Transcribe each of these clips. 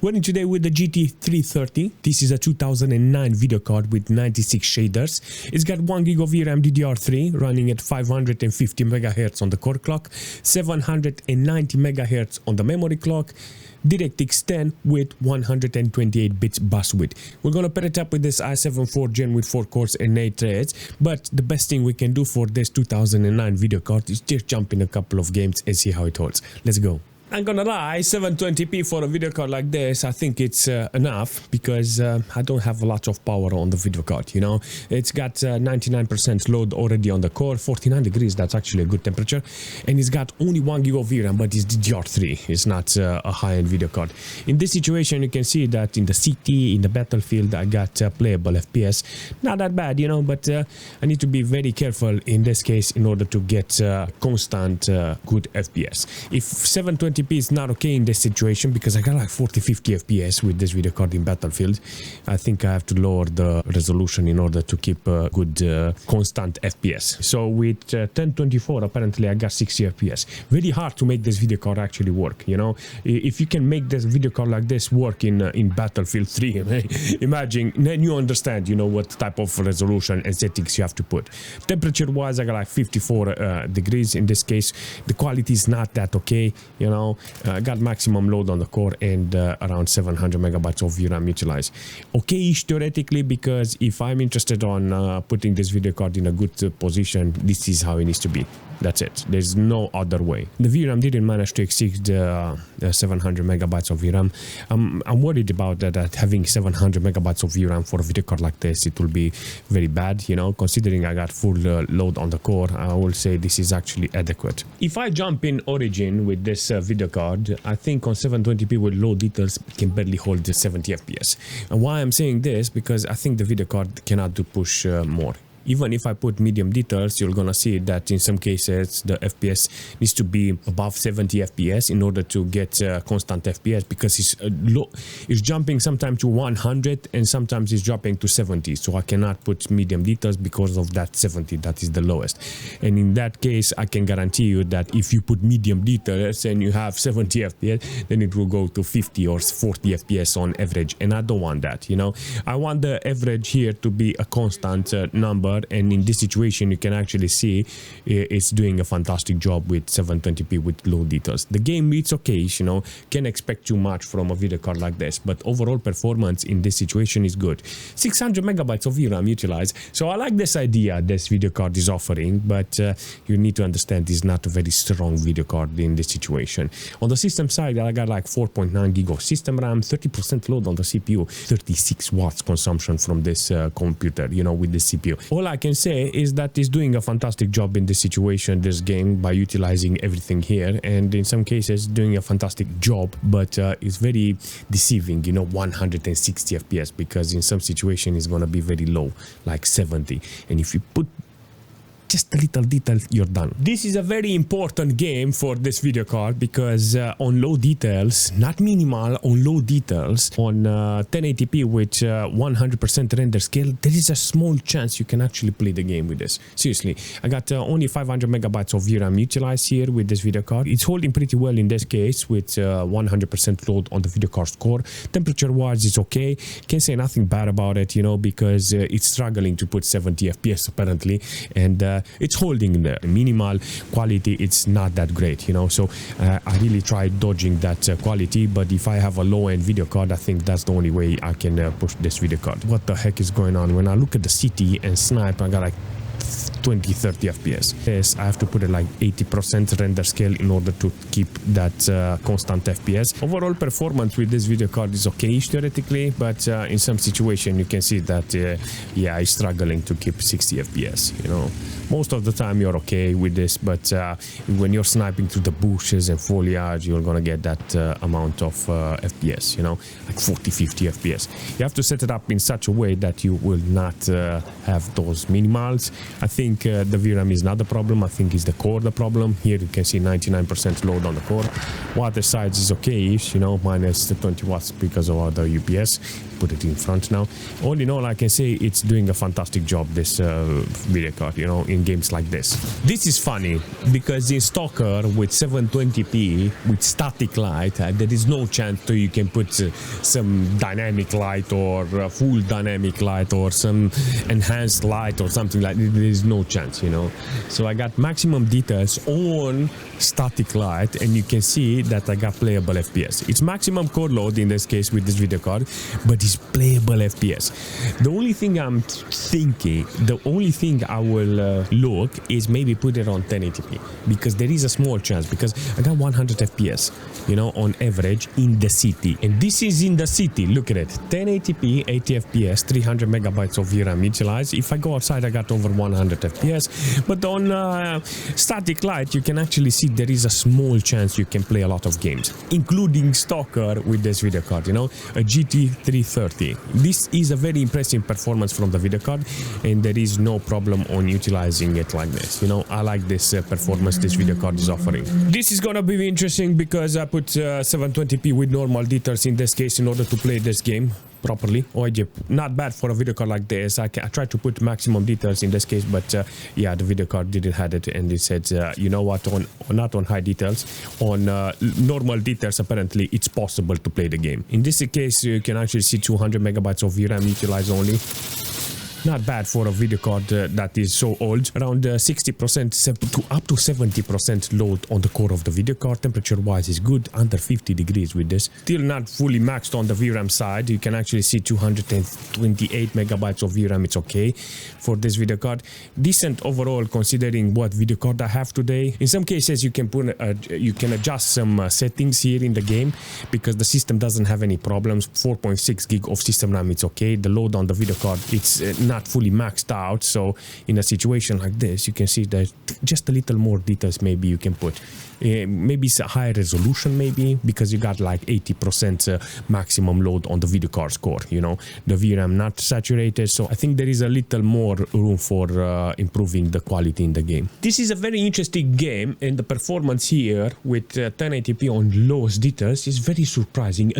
Running today with the GT 330. This is a 2009 video card with 96 shaders. It's got 1 GB of VRAM DDR3 running at 550 MHz on the core clock, 790 MHz on the memory clock, DirectX 10 with 128 bits bus width. We're gonna pair it up with this i7 4th Gen with 4 cores and 8 threads, but the best thing we can do for this 2009 video card is just jump in a couple of games and see how it holds. Let's go. I'm gonna lie, 720p for a video card like this, I think it's enough because I don't have a lot of power on the video card, you know. It's got 99% load already on the core, 49 degrees, that's actually a good temperature. And it's got only 1 GB of VRAM, but it's DDR3, it's not a high-end video card. In this situation, you can see that in the CT, in the Battlefield, I got playable FPS. Not that bad, you know, but I need to be very careful in this case in order to get constant good FPS. If 720p is not okay in this situation because I got like 40-50 FPS with this video card in Battlefield, I think I have to lower the resolution in order to keep a good constant FPS. So with 1024 apparently I got 60 FPS. Very hard to make this video card actually work, you know. If you can make this video card like this work in Battlefield 3, imagine, then you understand, you know, what type of resolution and settings you have to put. Temperature wise I got like 54 degrees in this case. The quality is not that okay, you know. Got maximum load on the core and around 700 megabytes of VRAM utilized. Okay-ish theoretically, because if I'm interested on putting this video card in a good position, this is how it needs to be. That's it. There's no other way. The VRAM didn't manage to exceed 700 megabytes of VRAM. I'm worried about that having 700 megabytes of VRAM for a video card like this, it will be very bad, you know. Considering I got full load on the core, I will say this is actually adequate. If I jump in Origin with this video card, I think on 720p with low details, it can barely hold the 70 FPS. And why I'm saying this, because I think the video card cannot do push more. Even if I put medium details, you're gonna see that in some cases the FPS needs to be above 70 FPS in order to get constant FPS, because it's low. It's jumping sometimes to 100 and sometimes it's dropping to 70. So I cannot put medium details because of that 70. That is the lowest. And in that case, I can guarantee you that if you put medium details and you have 70 FPS, then it will go to 50 or 40 FPS on average. And I don't want that, you know. I want the average here to be a constant number. And in this situation you can actually see it's doing a fantastic job with 720p with low details. The game, it's okay, you know, can't expect too much from a video card like this, but overall performance in this situation is good. 600 megabytes of VRAM utilized, so I like this idea this video card is offering, but you need to understand it's not a very strong video card in this situation. On the system side, I got like 4.9 GB of system RAM, 30% load on the CPU, 36 watts consumption from this computer, you know, with the CPU. All I can say is that it's doing a fantastic job in this situation, this game, by utilizing everything here, and in some cases doing a fantastic job, but it's very deceiving, you know, 160 FPS, because in some situation it's gonna be very low, like 70, and if you put just a little detail, you're done. This is a very important game for this video card because on low details, not minimal, on low details, on 1080p with 100% render scale, there is a small chance you can actually play the game with this. Seriously, I got only 500 megabytes of VRAM utilized here with this video card. It's holding pretty well in this case with 100% load on the video card's core. Temperature wise, it's okay. Can't say nothing bad about it, you know, because it's struggling to put 70 FPS apparently, and it's holding the minimal quality. It's not that great, you know, so I really tried dodging that quality, but if I have a low-end video card, I think that's the only way I can push this video card. What the heck is going on? When I look at the CT and snipe, I got like 20-30 FPS. Yes, I have to put it like 80% render scale in order to keep that constant FPS. Overall performance with this video card is okay theoretically, but in some situation you can see that yeah, it's struggling to keep 60 FPS, you know. Most of the time you're okay with this, but when you're sniping through the bushes and foliage, you're gonna get that amount of FPS, you know, like 40-50 FPS. You have to set it up in such a way that you will not have those minimals. I think the VRAM is not the problem. I think it's the core the problem. Here you can see 99% load on the core. Water size is okay-ish, you know, minus 20 watts because of the UPS. Put it in front now. All in all, I can say it's doing a fantastic job, this video card, you know. In playing games like this. This is funny because in S.T.A.L.K.E.R with 720p with static light, there is no chance that you can put some dynamic light or full dynamic light or some enhanced light or something like that. There is no chance, you know. So I got maximum details on static light, and you can see that I got playable FPS. It's maximum core load in this case with this video card, but it's playable FPS. The only thing I'm thinking, the only thing I will look is maybe put it on 1080p, because there is a small chance, because I got 100 FPS, you know, on average in the city, and this is in the city. Look at it, 1080p, 80 FPS, 300 megabytes of VRAM utilized. If I go outside, I got over 100 FPS, but on static light, you can actually see there is a small chance you can play a lot of games, including S.T.A.L.K.E.R with this video card, you know, a GT 330. This is a very impressive performance from the video card, and there is no problem on utilizing it like this. You know, I like this performance this video card is offering. This is gonna be interesting because I put 720p with normal details in this case in order to play this game properly. Not bad for a video card like this. I tried to put maximum details in this case, but yeah, the video card didn't have it, and it said, you know what, not on high details, on normal details, apparently it's possible to play the game. In this case, you can actually see 200 megabytes of VRAM utilized only. Not bad for a video card that is so old. Around 60% to up to 70% load on the core of the video card. Temperature wise is good, under 50 degrees with this. Still not fully maxed on the VRAM side. You can actually see 228 megabytes of VRAM. It's okay for this video card. Decent overall considering what video card I have today. In some cases you can put you can adjust some settings here in the game because the system doesn't have any problems. 4.6 gig of system RAM, it's okay. The load on the video card, it's not fully maxed out, so in a situation like this you can see that just a little more details maybe you can put. Maybe it's a higher resolution, maybe because you got like 80% maximum load on the video card's core, you know, the VRAM not saturated, so I think there is a little more room for improving the quality in the game. This is a very interesting game, and the performance here with 1080p on lowest details is very surprising.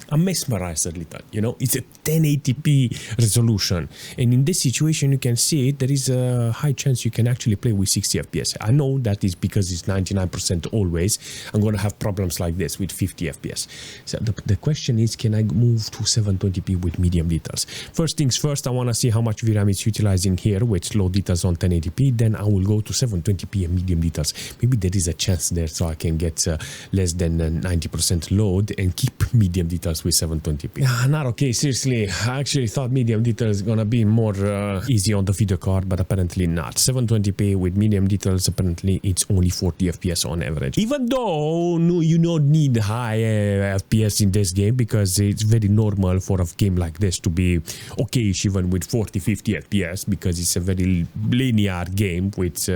I'm mesmerized a little, you know. It's a 1080p resolution, and in this situation you can see there is a high chance you can actually play with 60 FPS. I know that is because it's 99% always. I'm gonna have problems like this with 50 FPS. So the question is, can I move to 720p with medium details? First things first, I want to see how much VRAM it's utilizing here with low details on 1080p. Then I will go to 720p and medium details. Maybe there is a chance there, so I can get less than 90% load and keep medium details with 720p. Not okay, seriously. I actually thought medium details is gonna be more easy on the video card, but apparently not. 720p with medium details, apparently it's only 40 FPS on average. Even though you don't need high FPS in this game, because it's very normal for a game like this to be okay even with 40-50 FPS, because it's a very linear game with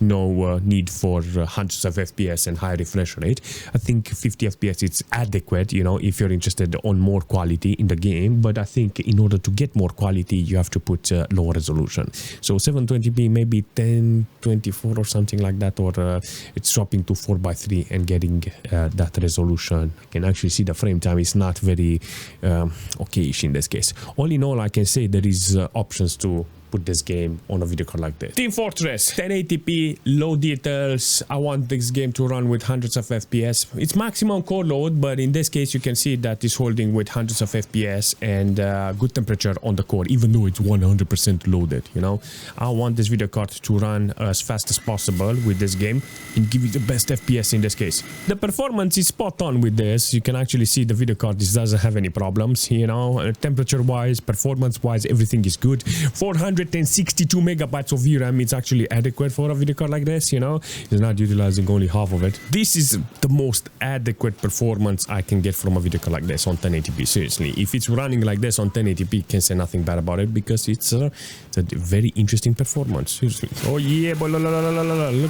no need for hundreds of FPS and high refresh rate. I think 50 FPS is adequate, you know, if you're interested on more quality in the game, but I think in order to get more quality you have to put lower resolution. So 720p, maybe 1024 or something like that, or it's dropping to 4:3 and getting that resolution. I can actually see the frame time is not very okay-ish in this case. All in all, I can say there is options to put this game on a video card like this. Team Fortress 1080p, low details. I want this game to run with hundreds of FPS. It's maximum core load, but in this case you can see that it's holding with hundreds of FPS and good temperature on the core, even though it's 100% loaded, you know. I want this video card to run as fast as possible with this game and give you the best FPS in this case. The performance is spot on with this. You can actually see the video card, this doesn't have any problems, you know. Temperature wise, performance wise, everything is good. 462 megabytes of VRAM, it's actually adequate for a video card like this, you know. It's not utilizing only half of it. This is the most adequate performance I can get from a video card like this on 1080p, seriously. If it's running like this on 1080p, can say nothing bad about it, because it's a very interesting performance, seriously. Oh yeah, boy, look at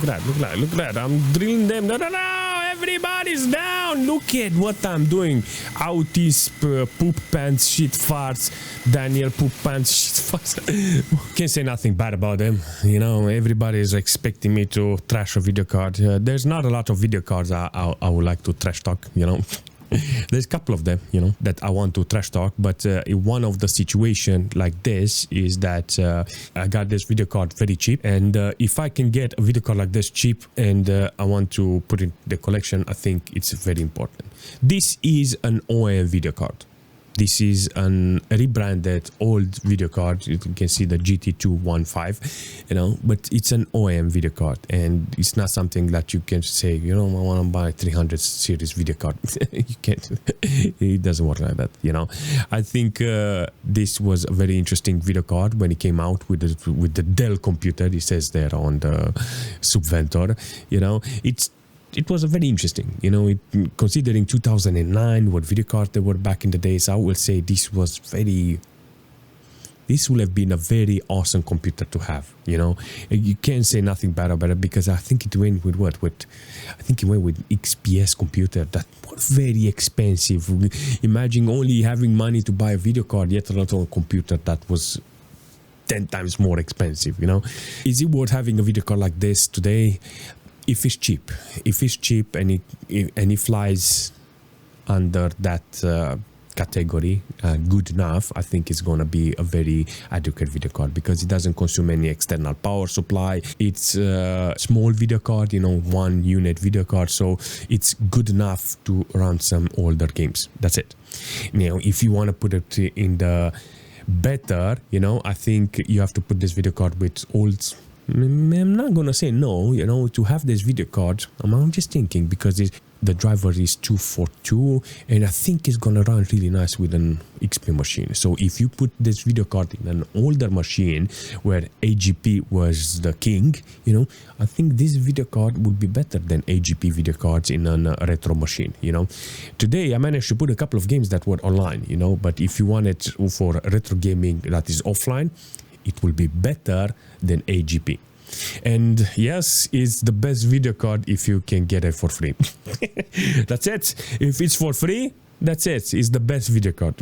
that, look at that, I'm drilling them. No, everybody's down. Look at what I'm doing. Autis, poop pants, shit farts. Daniel, poop pants, shit farts. Can't say nothing bad about them. You know, everybody is expecting me to trash a video card. There's not a lot of video cards I would like to trash talk, you know. There's a couple of them, you know, that I want to trash talk, but one of the situation like this is that I got this video card very cheap, and if I can get a video card like this cheap and I want to put in the collection, I think it's very important. This is an OEM video card. This is a rebranded old video card. You can see the GT215, you know, but it's an OEM video card, and it's not something that you can say, you know, I want to buy 300 series video card. You can't. It doesn't work like that, you know. I think this was a very interesting video card when it came out with the Dell computer. It says there on the subventor, you know. It was a very interesting, you know, considering 2009, what video cards there were back in the days. I will say this would have been a very awesome computer to have, you know. You can't say nothing bad about it, because I think it went with I think it went with XPS computer that was very expensive. Imagine only having money to buy a video card, yet another computer that was 10 times more expensive, you know. Is it worth having a video card like this today? If it's cheap and it flies under that category, good enough, I think it's gonna be a very adequate video card, because it doesn't consume any external power supply. It's a small video card, you know, 1 unit video card, so it's good enough to run some older games. That's it. Now, if you want to put it in the better, you know, I think you have to put this video card with old. I'm not gonna say no, you know, to have this video card. I'm just thinking, because the driver is 242, and I think it's gonna run really nice with an XP machine. So if you put this video card in an older machine where AGP was the king, you know, I think this video card would be better than AGP video cards in a retro machine, you know. Today I managed to put a couple of games that were online, you know, but if you want it for retro gaming that is offline, it will be better than AGP. And yes, it's the best video card if you can get it for free. That's it. If it's for free, that's it. It's the best video card.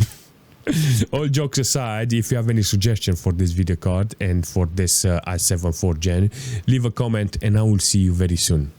All jokes aside, if you have any suggestion for this video card and for this i7 4th Gen, leave a comment and I will see you very soon.